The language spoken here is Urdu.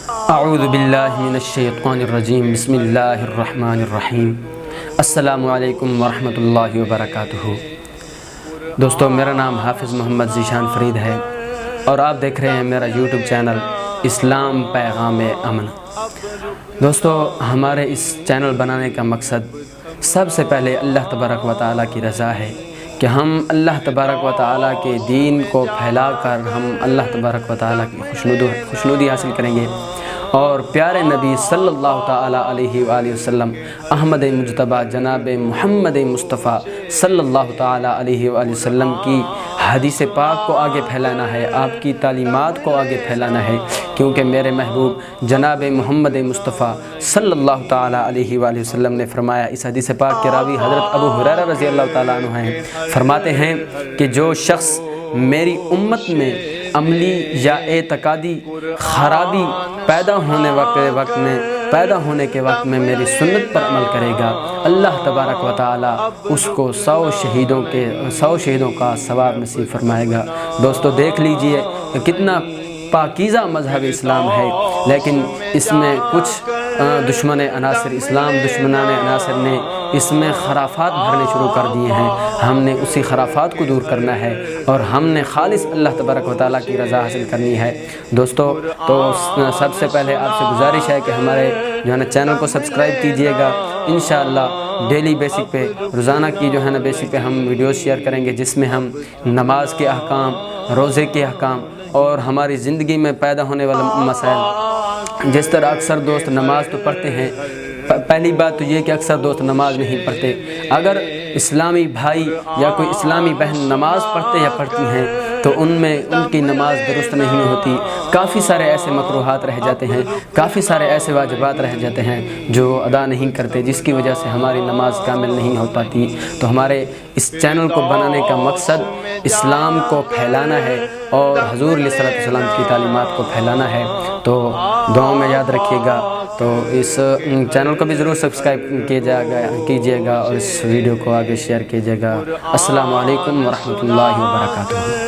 اعوذ باللہ من الشیطان الرجیم بسم اللہ الرحمن الرحیم السلام علیکم ورحمۃ اللہ وبرکاتہ۔ دوستو، میرا نام حافظ محمد ذیشان فرید ہے اور آپ دیکھ رہے ہیں میرا یوٹیوب چینل اسلام پیغام امن۔ دوستو، ہمارے اس چینل بنانے کا مقصد سب سے پہلے اللہ تبارک و تعالیٰ کی رضا ہے کہ ہم اللہ تبارک و تعالیٰ کے دین کو پھیلا کر ہم اللہ تبارک و تعالیٰ کی خوشنودی حاصل کریں گے اور پیارے نبی صلی اللہ تعالیٰ علیہ وآلہ وسلم احمد مجتبیٰ جناب محمد مصطفیٰ صلی اللہ تعالیٰ علیہ وآلہ وسلم کی حدیث پاک کو آگے پھیلانا ہے، آپ کی تعلیمات کو آگے پھیلانا ہے، کیونکہ میرے محبوب جناب محمد مصطفیٰ صلی اللہ تعالیٰ علیہ وآلہ وسلم نے فرمایا، اس حدیث پاک کے راوی حضرت ابو ہریرہ رضی اللہ تعالیٰ عنہ ہیں، فرماتے ہیں کہ جو شخص میری امت میں عملی یا اعتقادی خرابی پیدا ہونے کے وقت میں میری سنت پر عمل کرے گا، اللہ تبارک و تعالیٰ اس کو 100 شہیدوں کا ثواب نصیب فرمائے گا۔ دوستو، دیکھ لیجئے کہ کتنا پاکیزہ مذہب اسلام ہے، لیکن اس میں کچھ دشمنان عناصر نے اس میں خرافات بھرنے شروع کر دیے ہیں۔ ہم نے اسی خرافات کو دور کرنا ہے اور ہم نے خالص اللہ تبارک و تعالیٰ کی رضا حاصل کرنی ہے۔ دوستو، تو سب سے پہلے آپ سے گزارش ہے کہ ہمارے چینل کو سبسکرائب کیجئے گا۔ انشاءاللہ ڈیلی بیسک پہ، روزانہ کی بیسک پہ ہم ویڈیوز شیئر کریں گے، جس میں ہم نماز کے احکام، روزے کے احکام اور ہماری زندگی میں پیدا ہونے والے مسائل، جس طرح اکثر دوست نماز تو پڑھتے ہیں، پہلی بات تو یہ کہ اکثر دوست نماز نہیں پڑھتے۔ اگر اسلامی بھائی یا کوئی اسلامی بہن نماز پڑھتے یا پڑھتی ہیں تو ان کی نماز درست نہیں ہوتی، کافی سارے ایسے مکروہات رہ جاتے ہیں، کافی سارے ایسے واجبات رہ جاتے ہیں جو ادا نہیں کرتے، جس کی وجہ سے ہماری نماز کامل نہیں ہو پاتی۔ تو ہمارے اس چینل کو بنانے کا مقصد اسلام کو پھیلانا ہے اور حضور علیہ السلام کی تعلیمات کو پھیلانا ہے۔ تو دعاؤں میں یاد رکھیے گا، تو اس چینل کو بھی ضرور سبسکرائب کیجیے گا اور اس ویڈیو کو آگے شیئر کیجیے گا۔ السلام علیکم ورحمۃ اللہ وبرکاتہ۔